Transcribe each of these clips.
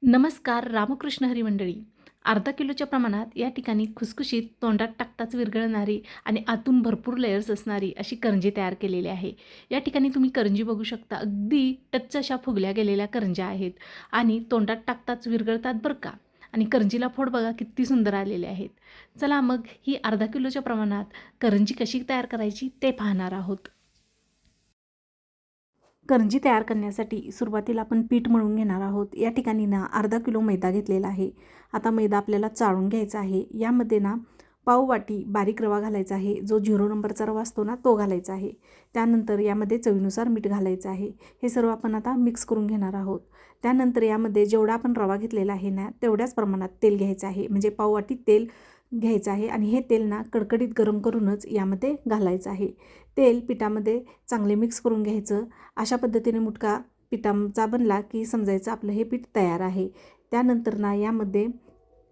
नमस्कार रामकृष्ण हरी मंडळी. अर्धा किलोच्या प्रमाणात या ठिकाणी खुसखुशीत तोंडात टाकताच विरघळणारी आणि आतून भरपूर लेयर्स असणारी अशी करंजी तयार केलेली आहे. या ठिकाणी तुम्ही करंजी बघू शकता. अगदी टच्च अशा फुगल्या गेलेल्या करंज्या आहेत आणि तोंडात टाकताच विरघळतात बरं का. आणि करंजीला फोड बघा किती सुंदर आलेले आहेत. चला मग ही अर्धा किलोच्या प्रमाणात करंजी कशी तयार करायची ते पाहणार आहोत. करंजी तयार करण्यासाठी सुरुवातीला आपण पीठ मळून घेणार आहोत. या ठिकाणी ना अर्धा किलो मैदा घेतलेला आहे. आता मैदा आपल्याला चाळून घ्यायचा आहे. यामध्ये ना पाव वाटी बारीक रवा घालायचा आहे. जो 0 नंबरचा रवा असतो ना तो घालायचा आहे. त्यानंतर यामध्ये चवीनुसार मीठ घालायचं आहे. हे सर्व आपण आता मिक्स करून घेणार आहोत. त्यानंतर यामध्ये जेवढा आपण रवा घेतलेला आहे ना तेवढ्याच प्रमाणात तेल घ्यायचं आहे. म्हणजे पाव वाटी तेल घ्यायचं आहे आणि हे तेल ना कडकडीत गरम करूनच यामध्ये घालायचं आहे. तेल पिठामध्ये चांगले मिक्स करून घ्यायचं. अशा पद्धतीने मुटका पिठाचा बनला की समजायचं आपलं हे पीठ तयार आहे. त्यानंतर ना यामध्ये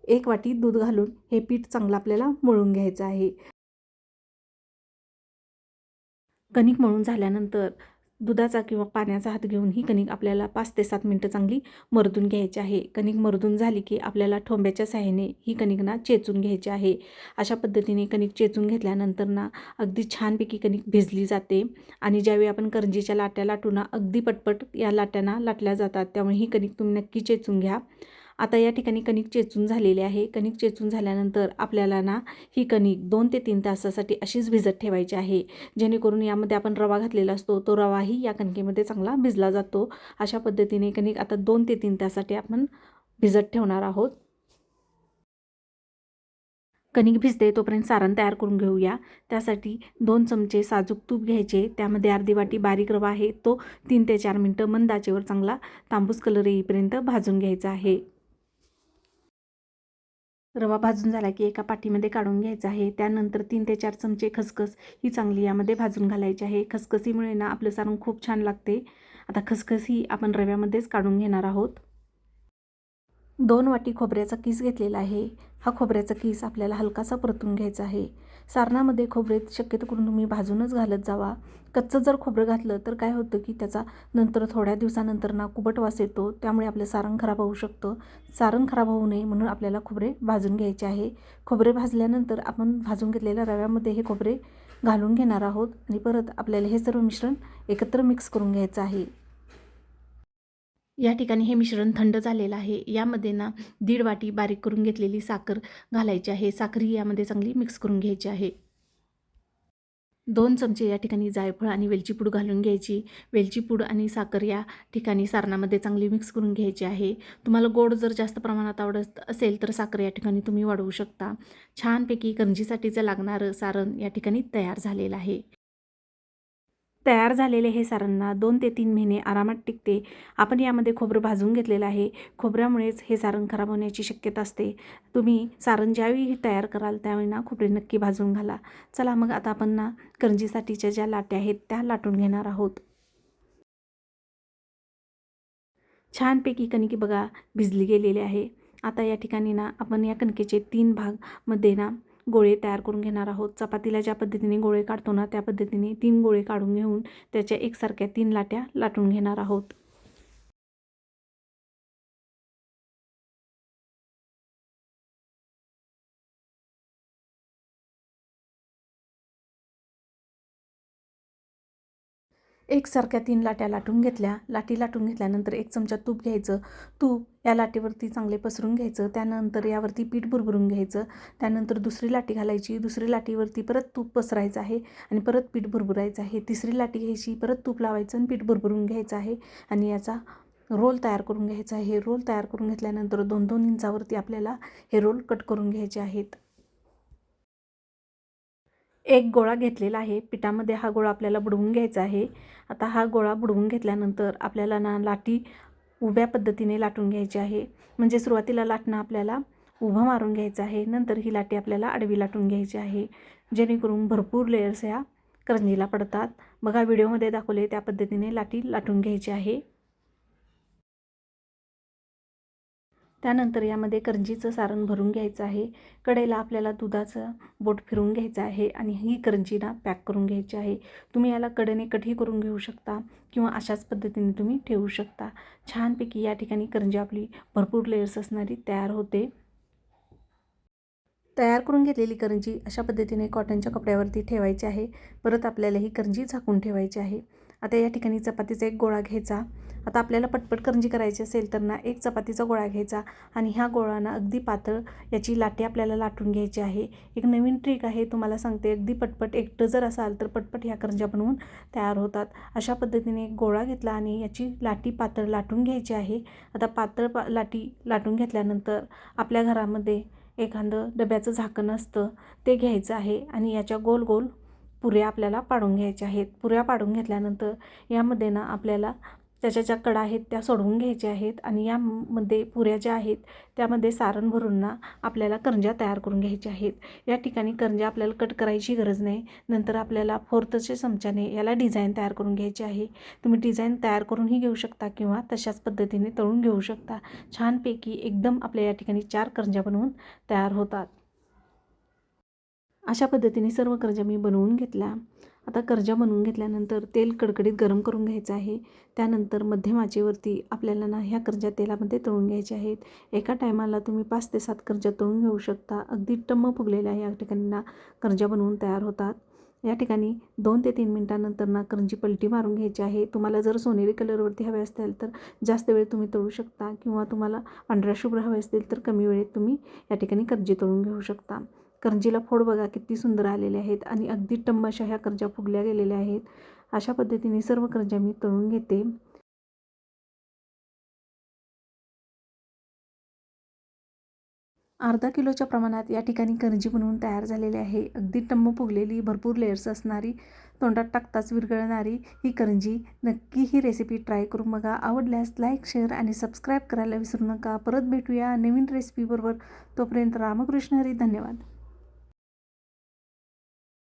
1 वाटी दूध घालून हे पीठ चांगलं आपल्याला मळून घ्यायचं आहे. कणिक मळून झाल्यानंतर दुधाचा किंवा पाण्याचा हात घेऊन ही कणिक आपल्याला 5 ते 7 मिनिटं चांगली मर्दून घ्यायची आहे. कणिक मर्दून झाली की आपल्याला ठोंब्याच्या सहाय्याने ही कणिक ना चेचून घ्यायची आहे. अशा पद्धतीने कणिक चेचून घेतल्यानंतर ना अगदी छानपैकी कणिक भिजली जाते आणि ज्यावेळी आपण करंजीच्या लाट्या लाटू ना अगदी पटपट या लाट्यांना लाटल्या जातात. त्यामुळे ही कणिक तुम्ही नक्की चेचून घ्या. आता या ठिकाणी कणिक चेचून झालेली आहे. कणिक चेचून झाल्यानंतर आपल्याला ना ही कणिक 2 ते 3 तासासाठी अशीच भिजत ठेवायची आहे. जेणेकरून यामध्ये आपण रवा घातलेला असतो तो रवाही या कणकेमध्ये चांगला भिजला जातो. अशा पद्धतीने कणिक आता 2 ते 3 तासासाठी आपण भिजत ठेवणार आहोत. कणिक भिजते तोपर्यंत सारण तयार करून घेऊया. त्यासाठी 2 चमचे साजूक तूप घ्यायचे. त्यामध्ये अर्धी वाटी बारीक रवा आहे तो 3 ते 4 मिनिटं मंद आचेवर चांगला तांबूस कलर येईपर्यंत भाजून घ्यायचा आहे. रवा भाजून झाला की एका पाटीमध्ये काढून घ्यायचा आहे. त्यानंतर 3 ते 4 चमचे खसखस ही चांगली यामध्ये भाजून घालायची आहे. खसखसीमुळे ना आपलं सारण खूप छान लागते. आता खसखस ही आपण रव्यामध्येच काढून घेणार आहोत. 2 वाटी खोबऱ्याचा किस घेतलेला आहे. हा खोबऱ्याचा किस आपल्याला हलकासा परतून घ्यायचा आहे. सारणामध्ये खोबरे शक्यतो करून तुम्ही भाजूनच घालत जावा. कच्चं जर खोबरं घातलं तर काय होतं की त्याचा नंतर थोड्या दिवसानंतर ना कुबट वास येतो. त्यामुळे आपलं सारण खराब होऊ शकतं. सारण खराब होऊ नये म्हणून आपल्याला खोबरे भाजून घ्यायचे आहे. खोबरे भाजल्यानंतर आपण भाजून घेतलेल्या रव्यामध्ये हे खोबरे घालून घेणार आहोत आणि परत आपल्याला हे सर्व मिश्रण एकत्र मिक्स करून घ्यायचं आहे. या ठिकाणी हे मिश्रण थंड झालेलं आहे. यामध्ये ना 1.5 वाटी बारीक करून घेतलेली साखर घालायची आहे. साखर ही यामध्ये चांगली मिक्स करून घ्यायची आहे. 2 चमचे या ठिकाणी जायफळ आणि वेलची पूड घालून घ्यायची. वेलची पूड आणि साखर या ठिकाणी सारणामध्ये चांगली मिक्स करून घ्यायची आहे. तुम्हाला गोड जर जास्त प्रमाणात आवडत असेल तर साखर या ठिकाणी तुम्ही वाढवू शकता. छानपैकी करंजीसाठीचं लागणारं सारण या ठिकाणी तयार झालेलं आहे. तयार झालेले हे सारण ना 2 ते 3 महिने आरामात टिकते. आपण यामध्ये खोबरं भाजून घेतलेलं आहे. खोबऱ्यामुळेच हे सारण खराब होण्याची शक्यता असते. तुम्ही सारण ज्यावेळी तयार कराल त्यावेळी ना खोबरे नक्की भाजून घाला. चला मग आता आपण ना करंजीसाठीच्या ज्या लाट्या आहेत त्या लाटून घेणार आहोत. छानपैकी कणिक बघा भिजली गेलेली आहे. आता या ठिकाणी ना आपण या कणकेचे 3 भागमध्ये ना गोळे तयार करून घेणार आहोत. चपातीला ज्या पद्धतीने गोळे काढतो ना त्या पद्धतीने 3 गोळे काढून घेऊन त्याच्या एकसारख्या 3 लाट्या लाटून घेणार आहोत. एकसारख्या 3 लाट्या लाटून घेतल्या. लाटी लाटून घेतल्यानंतर 1 चमचा तूप घ्यायचं. तूप या लाटेवरती चांगले पसरून घ्यायचं. त्यानंतर यावरती पीठ बुरबुरून घ्यायचं. त्यानंतर दुसरी लाटी घालायची. दुसरी लाटीवरती परत तूप पसरायचं आहे आणि परत पीठ बुरबुरायचं आहे. तिसरी लाटी घ्यायची, परत तूप लावायचं आणि पीठ बुरबुरून घ्यायचं आहे आणि याचा रोल तयार करून घ्यायचा आहे. रोल तयार करून घेतल्यानंतर 2-2 इंचावरती आपल्याला हे रोल कट करून घ्यायचे आहेत. एक गोळा घेतलेला आहे. पिठामध्ये हा गोळा आपल्याला बुडवून घ्यायचा आहे. आता हा गोळा बुडवून घेतल्यानंतर आपल्याला ना लाटी उभ्या पद्धतीने लाटून घ्यायची आहे. म्हणजे सुरुवातीला लाटणं आपल्याला उभं मारून घ्यायचं आहे. नंतर ही लाटी आपल्याला आडवी लाटून घ्यायची आहे. जेणेकरून भरपूर लेयर्स ह्या करंजीला पडतात. बघा व्हिडिओमध्ये दाखवले त्या पद्धतीने लाटी लाटून घ्यायची आहे. त्यानंतर यामध्ये करंजीचं सारण भरून घ्यायचं आहे. कढईला आपल्याला दुधाचं बोट फिरवून घ्यायचं आहे आणि ही करंजी ना पॅक करून घ्यायची आहे. तुम्ही याला कडेने कटही करून घेऊ शकता किंवा अशाच पद्धतीने तुम्ही ठेवू शकता. छानपैकी या ठिकाणी करंजी आपली भरपूर लेयर्स असणारी तयार होते. तयार करून घेतलेली करंजी अशा पद्धतीने कॉटनच्या कपड्यावरती ठेवायची आहे. परत आपल्याला ही करंजी झाकून ठेवायची आहे. आता या ठिकाणी चपातीचा एक गोळा घ्यायचा. आता आपल्याला पटपट करंजी करायची असेल तर ना एक चपातीचा गोळा घ्यायचा आणि ह्या गोळाना अगदी पातळ याची लाटी आपल्याला लाटून घ्यायची आहे. एक नवीन ट्रिक आहे, तुम्हाला सांगते. अगदी पटपट एकटं जर असाल तर पटपट ह्या करंज्या बनवून तयार होतात. अशा पद्धतीने एक गोळा घेतला आणि याची लाटी पातळ लाटून घ्यायची आहे. आता पातळ लाटी लाटून घेतल्यानंतर आपल्या घरामध्ये एखादं डब्याचं झाकण असतं ते घ्यायचं आहे आणि याच्या गोल गोल पुऱ्या आपल्याला पाडून घ्यायच्या आहेत. पुऱ्या पाडून घेतल्यानंतर यामध्ये ना आपल्याला त्याच्या ज्या कडा आहेत त्या सोडवून घ्यायच्या आहेत आणि यामध्ये पुऱ्या ज्या आहेत त्यामध्ये सारण भरून ना आपल्याला करंज्या तयार करून घ्यायच्या आहेत. या ठिकाणी करंज्या आपल्याला कट करायची गरज नाही. नंतर आपल्याला फोर्थच्या चमच्याने याला डिझाईन तयार करून घ्यायची आहे. तुम्ही डिझाईन तयार करूनही घेऊ शकता किंवा तशाच पद्धतीने तळून घेऊ शकता. छानपैकी एकदम आपल्या या ठिकाणी 4 करंज्या बनवून तयार होतात. अशा पद्धतीने सर्व करंज्या मी बनवून घेतल्या. आता करंज्या बनवून घेतल्यानंतर तेल कडकडीत गरम करून घ्यायचं आहे. त्यानंतर मध्यम आचेवरती आपल्याला ना ह्या करंज्या तेलामध्ये तळून घ्यायच्या आहेत. एका टायमाला तुम्ही 5 ते 7 करंज्या तळून घेऊ शकता. अगदी टम्म फुगलेल्या या ठिकाणी ना करंज्या बनवून तयार होतात. या ठिकाणी 2 ते 3 मिनिटांनंतर ना करंजी पलटी मारून घ्यायची आहे. तुम्हाला जर सोनेरी कलरवरती हवे असतील तर जास्त वेळ तुम्ही तळू शकता किंवा तुम्हाला पांढऱ्या शुभ्र हवे असतील तर कमी वेळेत तुम्ही या ठिकाणी करंजी तळून घेऊ शकता. करंजीला फोड बघा किती सुंदर आलेले आहेत आणि अगदी टम्म अशा ह्या करंज्या फुगल्या गेलेल्या आहेत. अशा पद्धतीने सर्व करंज्या मी तळून घेते. अर्धा किलोच्या प्रमाणात या ठिकाणी करंजी बनवून तयार झालेली आहे. अगदी टम्म फुगलेली, भरपूर लेयर्स असणारी, तोंडात टाकताच विरघळणारी ही करंजी. नक्की ही रेसिपी ट्राय करून बघा. आवडल्यास लाईक, शेअर आणि सबस्क्राईब करायला विसरू नका. परत भेटूया नवीन रेसिपीबरोबर. तोपर्यंत रामकृष्ण हरी. धन्यवाद.